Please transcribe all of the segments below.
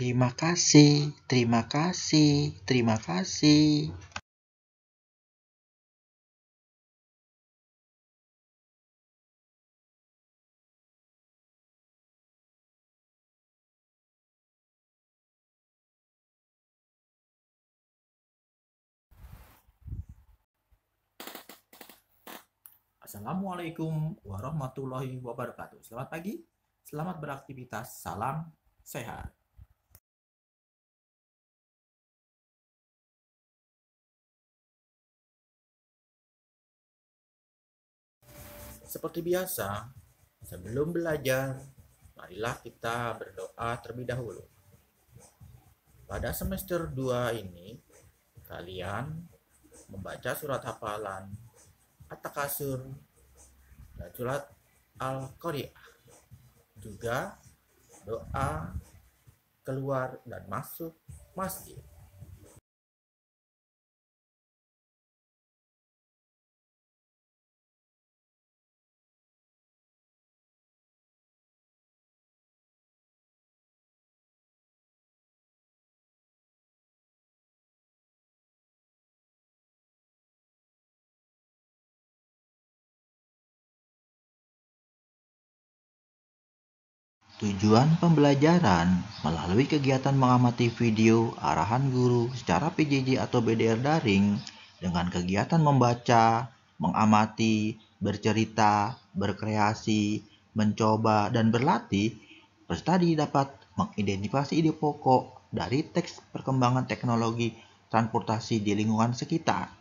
Terima kasih, terima kasih, terima kasih. Assalamualaikum warahmatullahi wabarakatuh. Selamat pagi, selamat beraktivitas, salam sehat. Seperti biasa, sebelum belajar, marilah kita berdoa terlebih dahulu. Pada semester 2 ini, kalian membaca surat hafalan At-Takasur dan surat Al-Qari'ah. Juga doa keluar dan masuk masjid. Tujuan pembelajaran melalui kegiatan mengamati video arahan guru secara PJJ atau BDR daring dengan kegiatan membaca, mengamati, bercerita, berkreasi, mencoba, dan berlatih, peserta dapat mengidentifikasi ide pokok dari teks perkembangan teknologi transportasi di lingkungan sekitar,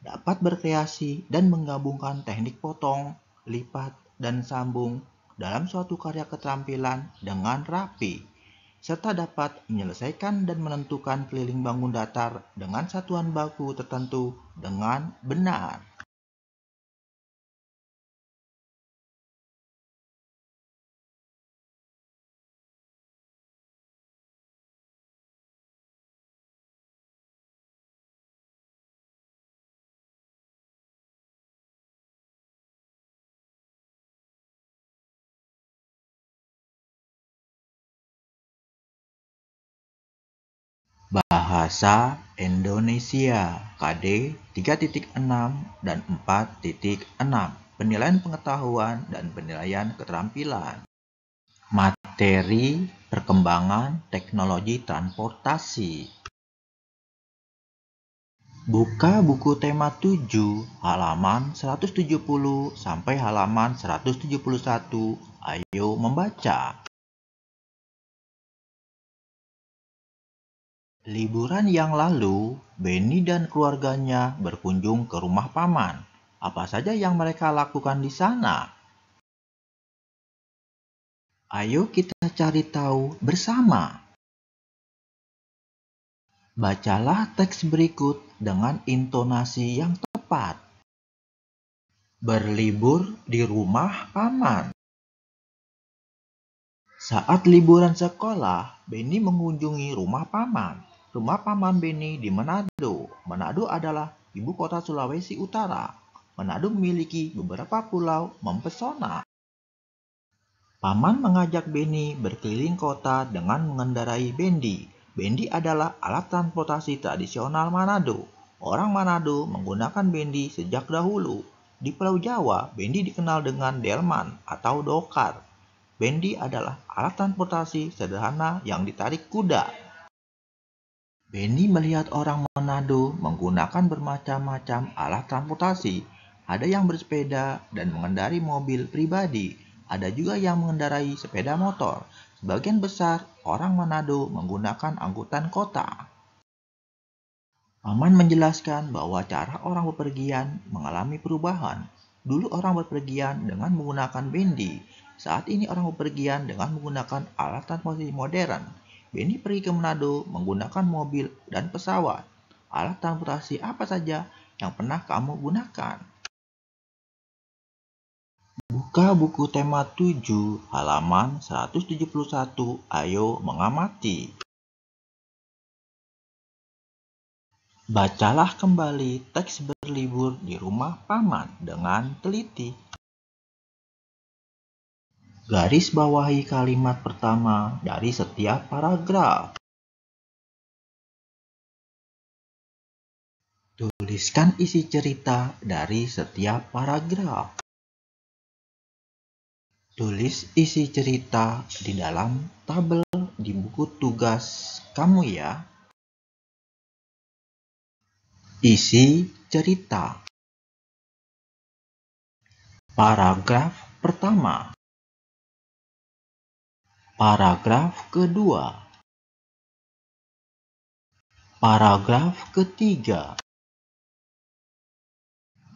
dapat berkreasi dan menggabungkan teknik potong, lipat, dan sambung dalam suatu karya keterampilan dengan rapi, serta dapat menyelesaikan dan menentukan keliling bangun datar dengan satuan baku tertentu dengan benar. Bahasa Indonesia KD 3.6 dan 4.6, penilaian pengetahuan dan penilaian keterampilan. Materi perkembangan teknologi transportasi. Buka buku tema 7 halaman 170 sampai halaman 171. Ayo membaca. Liburan yang lalu, Benny dan keluarganya berkunjung ke rumah paman. Apa saja yang mereka lakukan di sana? Ayo kita cari tahu bersama. Bacalah teks berikut dengan intonasi yang tepat. Berlibur di rumah paman. Saat liburan sekolah, Benny mengunjungi rumah paman. Rumah paman Benny di Manado. Manado adalah ibu kota Sulawesi Utara. Manado memiliki beberapa pulau mempesona. Paman mengajak Benny berkeliling kota dengan mengendarai bendi. Bendi adalah alat transportasi tradisional Manado. Orang Manado menggunakan bendi sejak dahulu. Di Pulau Jawa, bendi dikenal dengan delman atau dokar. Bendi adalah alat transportasi sederhana yang ditarik kuda. Benny melihat orang Manado menggunakan bermacam-macam alat transportasi. Ada yang bersepeda dan mengendarai mobil pribadi. Ada juga yang mengendarai sepeda motor. Sebagian besar orang Manado menggunakan angkutan kota. Paman menjelaskan bahwa cara orang bepergian mengalami perubahan. Dulu orang bepergian dengan menggunakan bendi. Saat ini orang bepergian dengan menggunakan alat transportasi modern. Benny pergi ke Manado menggunakan mobil dan pesawat. Alat transportasi apa saja yang pernah kamu gunakan? Buka buku tema 7 halaman 171. Ayo mengamati. Bacalah kembali teks berlibur di rumah paman dengan teliti. Garis bawahi kalimat pertama dari setiap paragraf. Tuliskan isi cerita dari setiap paragraf. Tulis isi cerita di dalam tabel di buku tugas kamu ya. Isi cerita. Paragraf pertama. Paragraf kedua. Paragraf ketiga.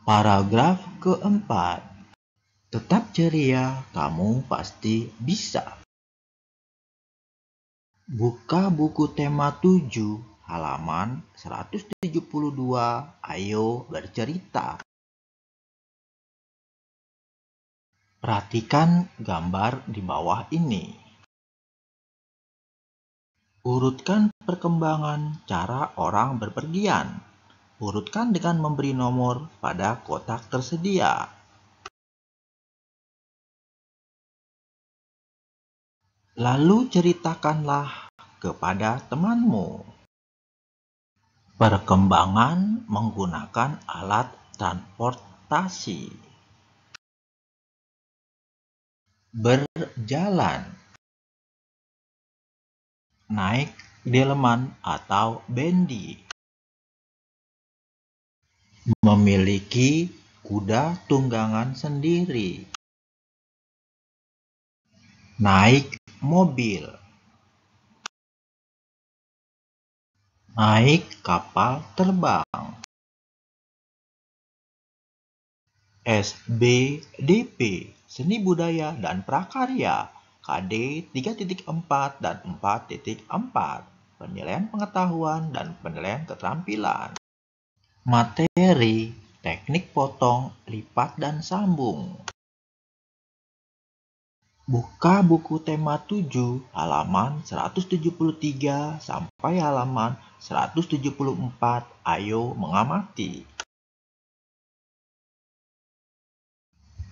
Paragraf keempat. Tetap ceria, kamu pasti bisa. Buka buku tema 7, halaman 172. Ayo bercerita. Perhatikan gambar di bawah ini. Urutkan perkembangan cara orang berpergian. Urutkan dengan memberi nomor pada kotak tersedia. Lalu ceritakanlah kepada temanmu. Perkembangan menggunakan alat transportasi. Berjalan. Naik delman atau bendi. Memiliki kuda tunggangan sendiri. Naik mobil. Naik kapal terbang. SBDP, Seni Budaya dan Prakarya, KD 3.4 dan 4.4, penilaian pengetahuan dan penilaian keterampilan. Materi, teknik potong, lipat dan sambung. Buka buku tema 7, halaman 173 sampai halaman 174. Ayo mengamati.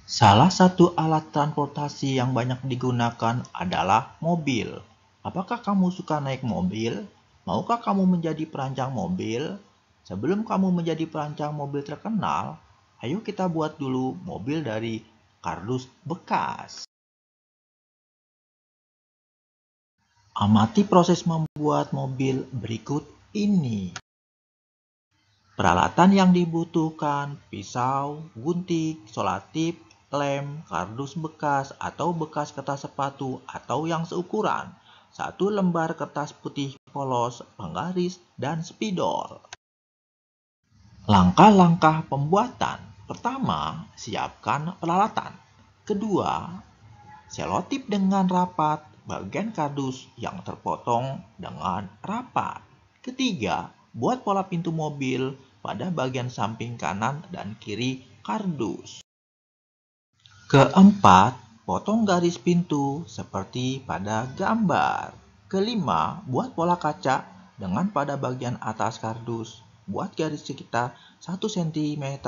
Salah satu alat transportasi yang banyak digunakan adalah mobil. Apakah kamu suka naik mobil? Maukah kamu menjadi perancang mobil? Sebelum kamu menjadi perancang mobil terkenal, ayo kita buat dulu mobil dari kardus bekas. Amati proses membuat mobil berikut ini. Peralatan yang dibutuhkan: pisau, gunting, solatip, lem, kardus bekas atau bekas kertas sepatu atau yang seukuran, 1 lembar kertas putih polos, penggaris, dan spidol. Langkah-langkah pembuatan. Pertama, siapkan peralatan. Kedua, selotip dengan rapat bagian kardus yang terpotong dengan rapat. Ketiga, buat pola pintu mobil pada bagian samping kanan dan kiri kardus. Keempat, potong garis pintu seperti pada gambar. Kelima, buat pola kaca dengan pada bagian atas kardus. Buat garis sekitar 1 cm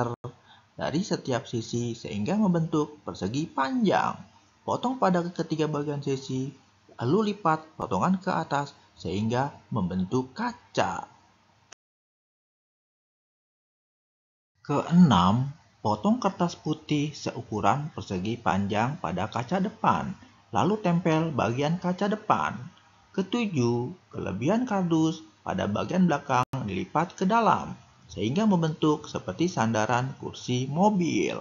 dari setiap sisi sehingga membentuk persegi panjang. Potong pada ketiga bagian sisi, lalu lipat potongan ke atas sehingga membentuk kaca. Keenam, potong kertas putih seukuran persegi panjang pada kaca depan, lalu tempel bagian kaca depan. Ketujuh, kelebihan kardus pada bagian belakang dilipat ke dalam, sehingga membentuk seperti sandaran kursi mobil.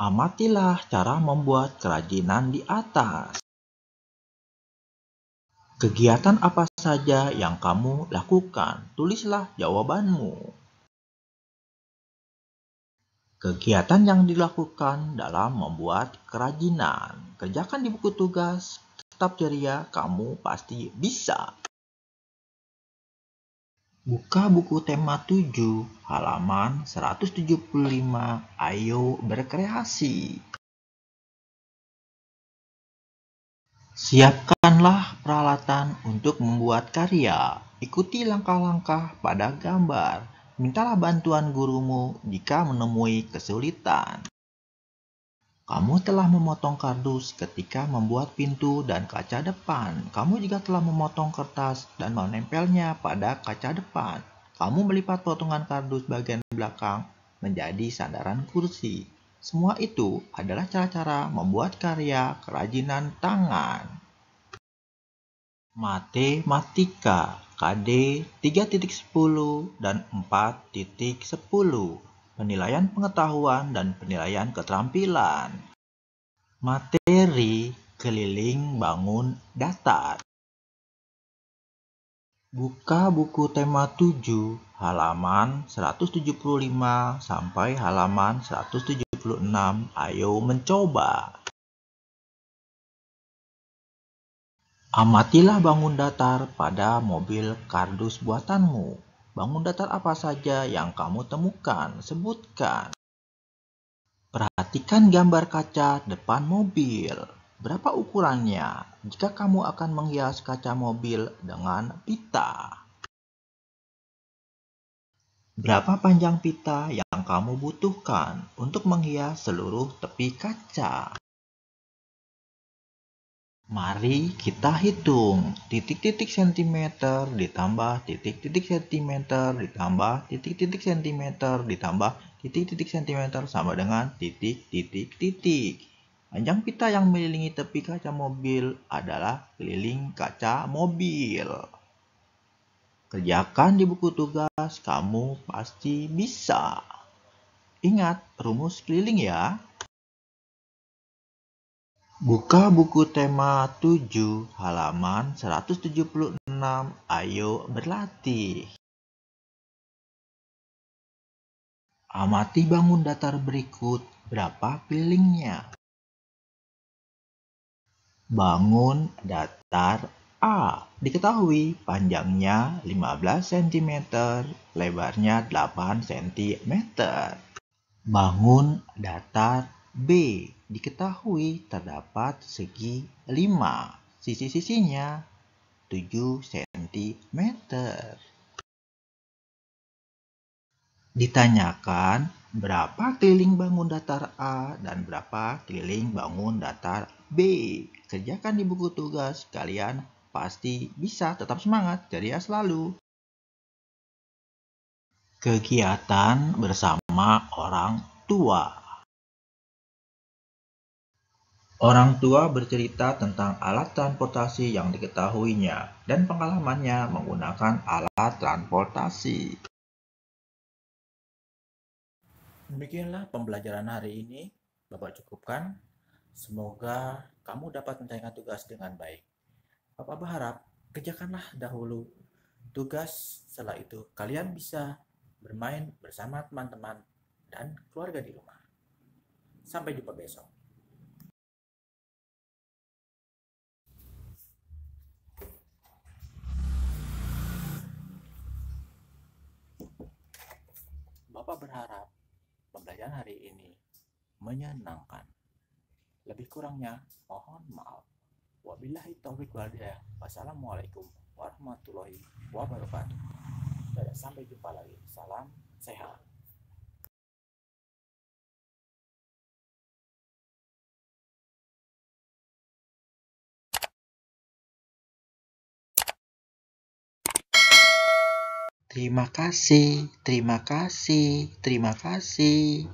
Amatilah cara membuat kerajinan di atas. Kegiatan apa saja yang kamu lakukan? Tulislah jawabanmu. Kegiatan yang dilakukan dalam membuat kerajinan. Kerjakan di buku tugas. Tetap ceria, kamu pasti bisa. Buka buku tema 7, halaman 175. Ayo berkreasi. Siapkanlah peralatan untuk membuat karya. Ikuti langkah-langkah pada gambar. Mintalah bantuan gurumu jika menemui kesulitan. Kamu telah memotong kardus ketika membuat pintu dan kaca depan. Kamu juga telah memotong kertas dan menempelnya pada kaca depan. Kamu melipat potongan kardus bagian belakang menjadi sandaran kursi. Semua itu adalah cara-cara membuat karya kerajinan tangan. Matematika KD 3.10 dan 4.10. Penilaian pengetahuan dan penilaian keterampilan. Materi keliling bangun datar. Buka buku tema 7 halaman 175 sampai halaman 176. Ayo mencoba. Amatilah bangun datar pada mobil kardus buatanmu. Bangun datar apa saja yang kamu temukan? Sebutkan. Perhatikan gambar kaca depan mobil. Berapa ukurannya jika kamu akan menghias kaca mobil dengan pita? Berapa panjang pita yang kamu butuhkan untuk menghias seluruh tepi kaca? Mari kita hitung. Titik-titik sentimeter ditambah titik-titik sentimeter ditambah titik-titik sentimeter ditambah titik-titik sentimeter sama dengan titik-titik-titik. Panjang pita yang mengelilingi tepi kaca mobil adalah keliling kaca mobil. Kerjakan di buku tugas, kamu pasti bisa. Ingat rumus keliling ya. Buka buku tema 7 halaman 176. Ayo berlatih. Amati bangun datar berikut. Berapa kelilingnya? Bangun datar A. Diketahui panjangnya 15 cm, lebarnya 8 cm. Bangun datar B. Diketahui terdapat segi 5, sisi-sisinya 7 cm. Ditanyakan berapa keliling bangun datar A dan berapa keliling bangun datar B. Kerjakan di buku tugas, kalian pasti bisa. Tetap semangat, ceria selalu. Kegiatan bersama orang tua. Orang tua bercerita tentang alat transportasi yang diketahuinya dan pengalamannya menggunakan alat transportasi. Demikianlah pembelajaran hari ini, Bapak cukupkan. Semoga kamu dapat menyelesaikan tugas dengan baik. Bapak berharap kerjakanlah dahulu tugas, setelah itu kalian bisa bermain bersama teman-teman dan keluarga di rumah. Sampai jumpa besok. Bapak berharap pembelajaran hari ini menyenangkan. Lebih kurangnya mohon maaf. Wabillahi taufiq wal hidayah. Wassalamualaikum warahmatullahi wabarakatuh. Sampai jumpa lagi. Salam sehat. Terima kasih, terima kasih, terima kasih.